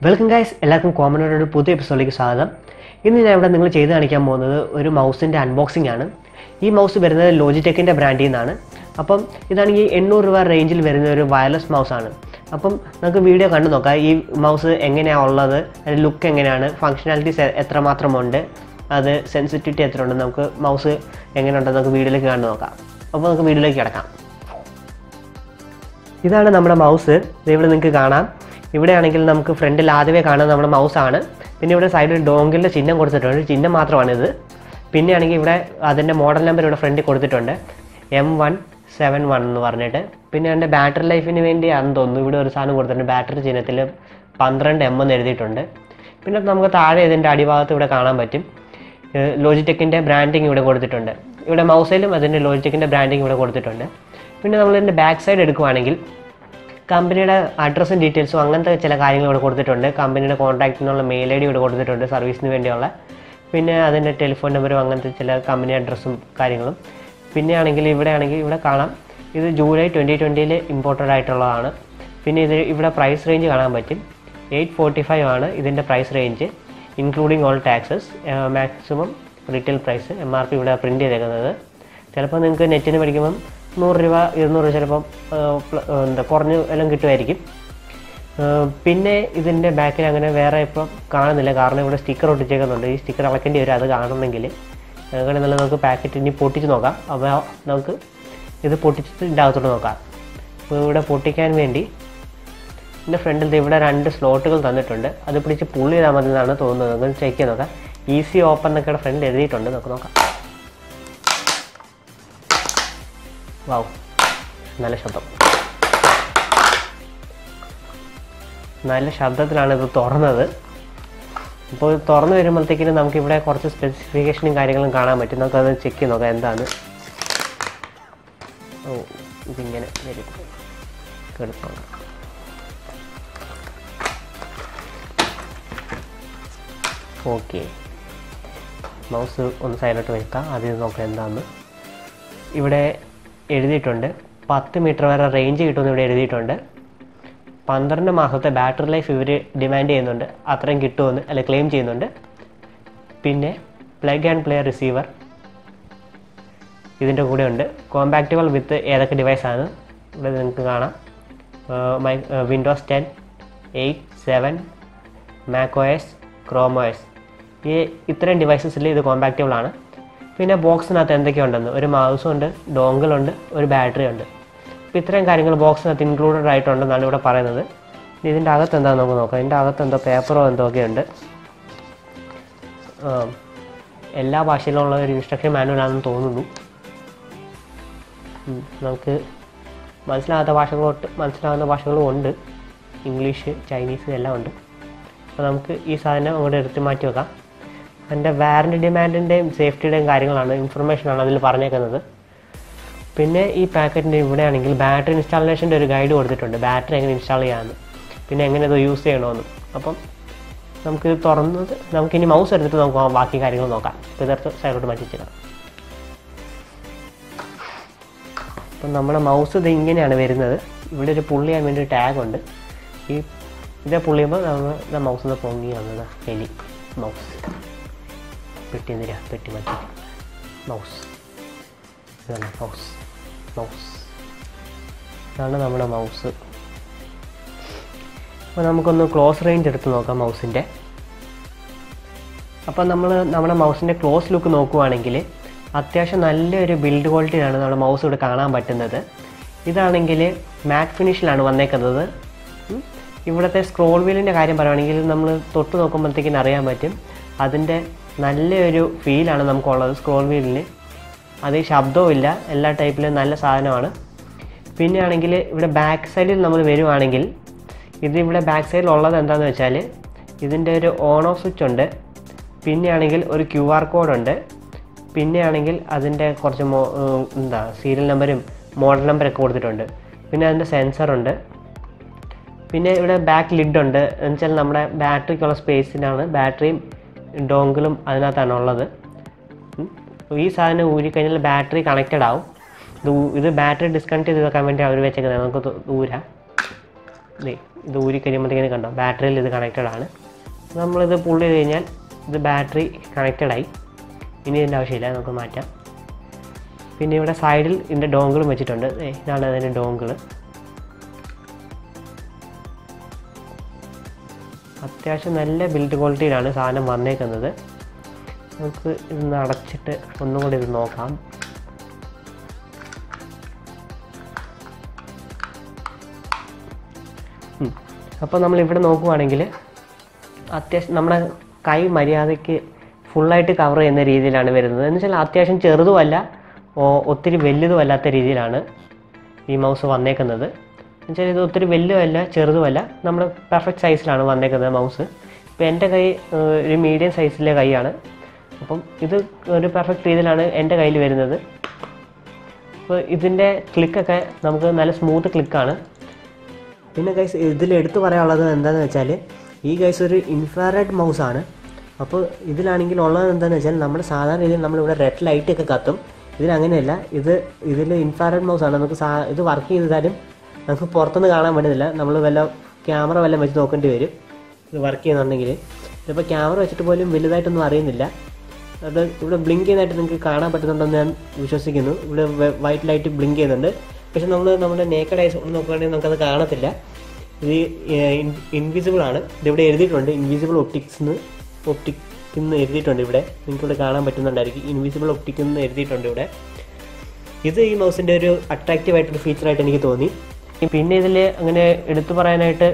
Welcome guys, എല്ലാവർക്കും കോമണോട് ഒരു പുതിയ എപ്പിസോഡിലേക്ക് സ്വാഗതം. ഇന്ന് ഞാൻ ഇവിടെ നിങ്ങൾ ചെയ്ത് കാണിക്കാൻ പോകുന്നത് ഒരു മൗസിൻ്റെ അൺബോക്സിംഗ് ആണ്. ഈ മൗസ് വരുന്നത് ലോജിടെക്കിൻ്റെ ബ്രാൻഡിൽ നിന്നാണ്. അപ്പം ഇതാണെങ്കിൽ 800 രൂപ റേഞ്ചിൽ വരുന്ന ഒരു വയർലെസ് മൗസാണ്. അപ്പം നമുക്ക് വീഡിയോ കണ്ടു നോക്കാം ഈ മൗസ് എങ്ങനെയാണ് ഉള്ളത്, അതിൻ്റെ ലുക്ക് എങ്ങനെയാണ്, ഫങ്ഷനാലിറ്റീസ് എത്രമാത്രമുണ്ട്, അത് സെൻസിറ്റിവിറ്റി എത്ര ഉണ്ട്, നമുക്ക് മൗസ് എങ്ങനെയുണ്ടെന്ന് നമുക്ക് വീഡിയോയിലേക്ക് കണ്ടു നോക്കാം. അപ്പോൾ നമുക്ക് വീഡിയോയിലേക്ക് കിടക്കാം. ഇതാണ് നമ്മുടെ മൗസ്. ഇവിടെ നിങ്ങൾക്ക് കാണാം. ഇവിടെയാണെങ്കിൽ നമുക്ക് ഫ്രണ്ടിൽ ആദ്യമേ കാണുന്നത് നമ്മുടെ മൗസാണ്. പിന്നെ ഇവിടെ സൈഡിൽ ഡോങ്കിളിൻ്റെ ചിഹ്നം കൊടുത്തിട്ടുണ്ട്, ചിഹ്നം മാത്രമാണിത്. പിന്നെ ആണെങ്കിൽ ഇവിടെ അതിൻ്റെ മോഡൽ നമ്പർ ഇവിടെ ഫ്രണ്ടിൽ കൊടുത്തിട്ടുണ്ട്, M171 എന്ന് പറഞ്ഞിട്ട്. പിന്നെ അതിൻ്റെ ബാറ്ററി ലൈഫിന് വേണ്ടിയാണെന്ന് തോന്നുന്നു ഇവിടെ ഒരു സാധനം കൊടുത്തിട്ടുണ്ട്, ബാറ്ററി ചിഹ്നത്തിൽ 12 M എന്ന് എഴുതിയിട്ടുണ്ട്. പിന്നെ നമുക്ക് താഴെ ഇതിൻ്റെ അടിഭാഗത്ത് ഇവിടെ കാണാൻ പറ്റും ലോജിടെക്കിൻ്റെ ബ്രാൻഡിങ് ഇവിടെ കൊടുത്തിട്ടുണ്ട്. ഇവിടെ മൗസിലും അതിൻ്റെ ലോജിടെക്കിൻ്റെ ബ്രാൻഡിങ് ഇവിടെ കൊടുത്തിട്ടുണ്ട്. പിന്നെ നമ്മളിതിൻ്റെ ബാക്ക് സൈഡ് എടുക്കുവാണെങ്കിൽ കമ്പനിയുടെ അഡ്രസ്സും ഡീറ്റെയിൽസും അങ്ങനത്തെ ചില കാര്യങ്ങൾ ഇവിടെ കൊടുത്തിട്ടുണ്ട്. കമ്പനിയുടെ കോൺടാക്റ്റിനുള്ള മെയിൽ ID ഇവിടെ കൊടുത്തിട്ടുണ്ട് സർവീസിന് വേണ്ടിയുള്ള. പിന്നെ അതിൻ്റെ ടെലിഫോൺ നമ്പറും അങ്ങനത്തെ ചില കമ്പനി അഡ്രസ്സും കാര്യങ്ങളും. പിന്നെ ആണെങ്കിൽ ഇവിടെ കാണാം, ഇത് ജൂലൈ 2020 ഇമ്പോർട്ടഡ് ആയിട്ടുള്ളതാണ്. പിന്നെ ഇവിടെ പ്രൈസ് റേഞ്ച് കാണാൻ പറ്റും, 845 ആണ് ഇതിൻ്റെ price range, including all taxes. Maximum retail price MRP ഇവിടെ പ്രിൻറ്റ് ചെയ്തേക്കുന്നത്. ചിലപ്പോൾ നിങ്ങൾക്ക് നെറ്റിന് പഠിക്കുമ്പം 100 രൂപ 200 രൂപ ചിലപ്പം കുറഞ്ഞ് എല്ലാം കിട്ടുമായിരിക്കും. പിന്നെ ഇതിൻ്റെ ബാക്കിൽ അങ്ങനെ വേറെ ഇപ്പോൾ കാണുന്നില്ല, കാരണം ഇവിടെ സ്റ്റിക്കർ ഒട്ടിച്ചേക്കുന്നുണ്ട്. ഈ സ്റ്റിക്കർ അളക്കേണ്ടി വരും അത് കാണണമെങ്കിൽ. അങ്ങനെ നല്ല നമുക്ക് പാക്കറ്റ് ഇനി പൊട്ടിച്ച് നോക്കാം. അപ്പോൾ നമുക്ക് ഇത് പൊട്ടിച്ചിട്ട് ഇതിൻ്റെ അകത്തോട്ട് നോക്കാം. അപ്പോൾ ഇവിടെ പൊട്ടിക്കാൻ വേണ്ടി ഇതിൻ്റെ ഫ്രണ്ടിൽ ഇവിടെ 2 സ്ലോട്ടുകൾ തന്നിട്ടുണ്ട്. അത് പിടിച്ച് പുള്ളി ചെയ്താൽ മതി എന്നാണ് തോന്നുന്നത്. നമുക്ക് ചെക്ക് ചെയ്ത് നോക്കാം. ഈസി ഓപ്പൺ എന്നൊക്കെ ഫ്രണ്ടിൽ എഴുതിയിട്ടുണ്ട്, നമുക്ക് നോക്കാം. വാവ്, നല്ല ശബ്ദം, നല്ല ശബ്ദത്തിലാണ് ഇത് തുറന്നത്. ഇപ്പോൾ തുറന്നു വരുമ്പോഴത്തേക്കിനും നമുക്കിവിടെ കുറച്ച് സ്പെസിഫിക്കേഷനും കാര്യങ്ങളും കാണാൻ പറ്റും. നമുക്കത് ചെക്ക് ചെയ്ത് നോക്കാം എന്താണ്. ഓ, ഇതിങ്ങനെ വരും, എടുത്തോളാം. ഓക്കെ, മൗസ് ഒന്ന് സൈഡിലോട്ട് വെക്കാം. ആദ്യം നോക്കാം എന്താണെന്ന്. ഇവിടെ എഴുതിയിട്ടുണ്ട് 10 മീറ്റർ വരെ റേഞ്ച് കിട്ടുമെന്ന് ഇവിടെ എഴുതിയിട്ടുണ്ട്. 12 മാസത്തെ ബാറ്ററി ലൈഫ് ഇവർ ഡിമാൻഡ് ചെയ്യുന്നുണ്ട്, അത്രയും കിട്ടുമെന്ന് അല്ലെ ക്ലെയിം ചെയ്യുന്നുണ്ട്. പിന്നെ പ്ലഗ് ആൻഡ് പ്ലേ റിസീവർ ഇതിൻ്റെ കൂടെ ഉണ്ട്. കോമ്പാക്റ്റബിൾ വിത്ത് ഏതൊക്കെ ഡിവൈസാണ് ഇവിടെ നിങ്ങൾക്ക് കാണാം. വിൻഡോസ് 10, 8, 7, macOS, ChromeOS, ഈ ഇത്രയും ഡിവൈസസിൽ ഇത് കോമ്പാക്റ്റബിൾ ആണ്. പിന്നെ ബോക്സിനകത്ത് എന്തൊക്കെയുണ്ടെന്ന്, ഒരു മൗസും ഉണ്ട്, ഡോങ്കിളുണ്ട്, ഒരു ബാറ്ററി ഉണ്ട്. അപ്പോൾ ഇത്രയും കാര്യങ്ങൾ ബോക്സിനകത്ത് ഇൻക്ലൂഡഡ് ആയിട്ടുണ്ടെന്നാണ് ഇവിടെ പറയുന്നത്. ഇതിൻ്റെ അകത്ത് എന്താണെന്ന് നമുക്ക് നോക്കാം. ഇതിൻ്റെ അകത്ത് എന്തോ പേപ്പറോ എന്തൊക്കെയുണ്ട്. എല്ലാ ഭാഷയിലുള്ള ഒരു ഇൻസ്ട്രക്ഷൻ മാനുവലാണെന്ന് തോന്നുന്നു. നമുക്ക് മനസ്സിലാവുന്ന ഭാഷകളും ഉണ്ട്, ഇംഗ്ലീഷ്, ചൈനീസ് എല്ലാം ഉണ്ട്. അപ്പോൾ നമുക്ക് ഈ സാധനം അങ്ങോട്ട് എടുത്ത് മാറ്റി വെക്കാം. അതിൻ്റെ വാറൻറ്റി ഡിമാൻഡിൻ്റെയും സേഫ്റ്റിയുടെയും കാര്യങ്ങളാണ്, ഇൻഫർമേഷനാണ് അതിൽ പറഞ്ഞേക്കുന്നത്. പിന്നെ ഈ പാക്കറ്റിൻ്റെ ഇവിടെയാണെങ്കിൽ ബാറ്ററി ഇൻസ്റ്റാളേഷൻ്റെ ഒരു ഗൈഡ് കൊടുത്തിട്ടുണ്ട്, ബാറ്ററി എങ്ങനെ ഇൻസ്റ്റാൾ ചെയ്യാമെന്ന്, പിന്നെ എങ്ങനെ ഇത് യൂസ് ചെയ്യണമെന്ന്. അപ്പം നമുക്കിത് തുറന്നത് നമുക്കിനി മൗസ് എടുത്തിട്ട് നമുക്ക് ബാക്കി കാര്യങ്ങൾ നോക്കാം. ഇപ്പോൾ ഇതെടുത്ത് സൈഡിലോട്ട് മാറ്റിച്ചിടാം. അപ്പം നമ്മുടെ മൗസ് ഇത് ഇങ്ങനെയാണ് വരുന്നത്. ഇവിടെ ഒരു പുള്ളി ചെയ്യാൻ വേണ്ടി ടാഗുണ്ട്. ഇതേ പുള്ളി ചെയ്യുമ്പോൾ നമ്മൾ മൗസിൽ പൊങ്ങി വന്നത് എലി മൗസ് പെട്ടി മാറ്റി മൗസ്. ഇതാണ് മൗസ് ഇതാണ് നമ്മുടെ മൗസ്. അപ്പോൾ നമുക്കൊന്ന് ക്ലോസ് റേഞ്ച് എടുത്ത് നോക്കാം മൗസിൻ്റെ. അപ്പോൾ നമ്മുടെ മൗസിൻ്റെ ക്ലോസ് ലുക്ക് നോക്കുവാണെങ്കിൽ അത്യാവശ്യം നല്ലൊരു ബിൽഡ് ക്വാളിറ്റിയാണ് നമ്മുടെ മൗസ് ഇവിടെ കാണാൻ പറ്റുന്നത്. ഇതാണെങ്കിൽ മാറ്റ് ഫിനിഷിലാണ് വന്നേക്കുന്നത്. ഇവിടുത്തെ സ്ക്രോൾ വീലിൻ്റെ കാര്യം പറയുകയാണെങ്കിൽ നമ്മൾ തൊട്ട് നോക്കുമ്പോഴത്തേക്കിന് അറിയാൻ പറ്റും, അതിൻ്റെ നല്ലൊരു ഫീലാണ് നമുക്കുള്ളത് സ്ക്രോൾ വീലിന്. അത് ശബ്ദവും ഇല്ല, എല്ലാ ടൈപ്പിലും നല്ല സാധനമാണ്. പിന്നെ ആണെങ്കിൽ ഇവിടെ ബാക്ക് സൈഡിൽ നമ്മൾ വരുവാണെങ്കിൽ ഇതിവിടെ ബാക്ക് സൈഡിലുള്ളത് എന്താണെന്ന് വെച്ചാൽ ഇതിൻ്റെ ഒരു ഓൺ ഓഫ് സ്വിച്ച് ഉണ്ട്. പിന്നെ ആണെങ്കിൽ ഒരു QR കോഡുണ്ട്. പിന്നെ ആണെങ്കിൽ അതിൻ്റെ കുറച്ച് സീരിയൽ നമ്പരും മോഡൽ നമ്പറൊക്കെ കൊടുത്തിട്ടുണ്ട്. പിന്നെ അതിൻ്റെ സെൻസറുണ്ട്. പിന്നെ ഇവിടെ ബാക്ക് ലിഡുണ്ട്, എന്നുവെച്ചാൽ നമ്മുടെ ബാറ്ററിക്കുള്ള സ്പേസിനാണ്. ബാറ്ററിയും ഡോങ്കിളും അതിനകത്താണ് ഉള്ളത്. ഈ സാധനം ഊരിക്കഴിഞ്ഞാൽ ബാറ്ററി കണക്റ്റഡ് ആവും. ഇത് ബാറ്ററി ഡിസ്കണക്ട് ചെയ്ത് വെക്കാൻ വേണ്ടി അവർ വെച്ചേക്കുന്നത്. നമുക്ക് ഊരാം. ഇത് ഊരി കഴിയുമ്പോഴത്തേക്കിന് കണ്ടോ ബാറ്ററിയിൽ ഇത് കണക്റ്റഡ് ആണ്. നമ്മളിത് പുൾ ചെയ്ത് കഴിഞ്ഞാൽ ഇത് ബാറ്ററി കണക്റ്റഡായി. ഇനി ഇതിൻ്റെ ആവശ്യമില്ല, നമുക്ക് മാറ്റാം. പിന്നെ ഇവിടെ സൈഡിൽ ഇതിൻ്റെ ഡോങ്കിളും വെച്ചിട്ടുണ്ട്. ഇതാണ് അതിൻ്റെ ഡോങ്കിൾ. അത്യാവശ്യം നല്ല ബിൽഡ് ക്വാളിറ്റിയിലാണ് സാധനം വന്നേക്കുന്നത്. നമുക്ക് ഇതൊന്ന് അടച്ചിട്ട് ഒന്നും കൂടി ഇത് നോക്കാം. അപ്പോൾ നമ്മളിവിടെ നോക്കുവാണെങ്കിൽ അത്യാവശ്യം നമ്മുടെ കൈ മര്യാദയ്ക്ക് ഫുള്ളായിട്ട് കവർ ചെയ്യുന്ന രീതിയിലാണ് വരുന്നത്. എന്ന് വെച്ചാൽ അത്യാവശ്യം ചെറുതുമല്ല ഒത്തിരി വലുതുമല്ലാത്ത രീതിയിലാണ് ഈ മൗസ് വന്നേക്കുന്നത്. എന്നുവെച്ചാൽ ഇത് ഒത്തിരി വലുതുമല്ല ചെറുതുമല്ല, നമ്മുടെ പെർഫെക്റ്റ് സൈസിലാണ് വന്നേക്കുന്നത് മൗസ്. ഇപ്പോൾ എൻ്റെ കൈ ഒരു മീഡിയം സൈസിലെ കൈയാണ്. അപ്പം ഇത് ഒരു പെർഫെക്റ്റ് രീതിയിലാണ് എൻ്റെ കയ്യിൽ വരുന്നത്. അപ്പോൾ ഇതിൻ്റെ ക്ലിക്കൊക്കെ നമുക്ക് നല്ല സ്മൂത്ത് ക്ലിക്കാണ്. പിന്നെ ഗൈസ് ഇതിൽ എടുത്തു പറയാനുള്ളത് എന്താണെന്ന് വെച്ചാൽ ഈ ഗൈസ് ഒരു ഇൻഫ്രാറെഡ് മൗസാണ്. അപ്പോൾ ഇതിലാണെങ്കിൽ ഉള്ളത് എന്താണെന്ന് വെച്ചാൽ നമ്മൾ സാധാരണ രീതിയിൽ നമ്മളിവിടെ റെഡ് ലൈറ്റൊക്കെ കത്തും. ഇതിലങ്ങനെയല്ല, ഇതിൽ ഇൻഫ്രാറെഡ് മൗസാണ്. നമുക്ക് ഇത് വർക്ക് ചെയ്താലും നമുക്ക് പുറത്തുനിന്ന് കാണാൻ പറ്റുന്നില്ല. നമ്മൾ ക്യാമറ വല്ലതും വെച്ച് നോക്കേണ്ടി വരും ഇത് വർക്ക് ചെയ്യുന്നുണ്ടെങ്കിൽ. ഇതിപ്പോൾ ക്യാമറ വെച്ചിട്ട് പോലും വലുതായിട്ടൊന്നും അറിയുന്നില്ല. അത് ഇവിടെ ബ്ലിങ്ക് ചെയ്യുന്നതായിട്ട് നിങ്ങൾക്ക് കാണാൻ പറ്റുന്നുണ്ടെന്ന് ഞാൻ വിശ്വസിക്കുന്നു. ഇവിടെ വൈറ്റ് ലൈറ്റ് ബ്ലിങ്ക് ചെയ്യുന്നുണ്ട്. പക്ഷെ നമ്മുടെ നേക്കഡ് ഐസ് നോക്കുകയാണെങ്കിൽ നമുക്കത് കാണത്തില്ല. ഇത് ഇൻവിസിബിൾ ആണ്. ഇതിവിടെ എഴുതിയിട്ടുണ്ട് ഇൻവിസിബിൾ ഒപ്റ്റിക്സ് എന്ന് എഴുതിയിട്ടുണ്ട്. ഇവിടെ നിങ്ങൾക്കിവിടെ കാണാൻ പറ്റുന്നുണ്ടായിരിക്കും. ഇൻവിസിബിൾ ഒപ്റ്റിക്സ് എന്ന് എഴുതിയിട്ടുണ്ട് ഇവിടെ. ഇത് ഈ മൗസിൻ്റെ ഒരു അട്രാക്റ്റീവ് ആയിട്ടൊരു ഫീച്ചറായിട്ട് എനിക്ക് തോന്നി. പിന്നെ ഇതിൽ അങ്ങനെ എടുത്തു പറയാനായിട്ട്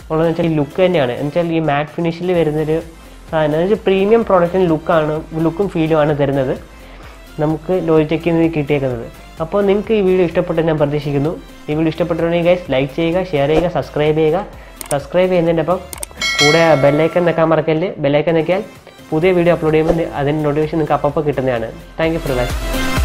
ഉള്ളതെന്ന് വെച്ചാൽ ഈ ലുക്ക് തന്നെയാണ്. എന്നുവെച്ചാൽ ഈ മാറ്റ് ഫിനിഷിൽ വരുന്നൊരു സാധനം എന്ന് വെച്ചാൽ പ്രീമിയം പ്രോഡക്റ്റിന് ലുക്കും ഫീലുമാണ് തരുന്നത് നമുക്ക് ലോജിടെക്കിൽ നിന്ന് കിട്ടിയേക്കുന്നത്. അപ്പോൾ നിങ്ങൾക്ക് ഈ വീഡിയോ ഇഷ്ടപ്പെട്ടെന്ന് ഞാൻ പ്രതീക്ഷിക്കുന്നു. ഈ വീഡിയോ ഇഷ്ടപ്പെട്ടിട്ടുണ്ടെങ്കിൽ ഗൈസ് ലൈക്ക് ചെയ്യുക, ഷെയർ ചെയ്യുക, സബ്സ്ക്രൈബ് ചെയ്യുന്നതിനൊപ്പം കൂടെ ബെല്ലൈക്കൻ നിൽക്കാൻ മറക്കല്ലേ. ബെല്ലൈക്കൻ നിൽക്കിയാൽ പുതിയ വീഡിയോ അപ്ലോഡ് ചെയ്യുമ്പോൾ അതിൻ്റെ നോട്ടിഫിക്കേഷൻ നിങ്ങൾക്ക് അപ്പോൾ കിട്ടുന്നതാണ്. Thank you for watching.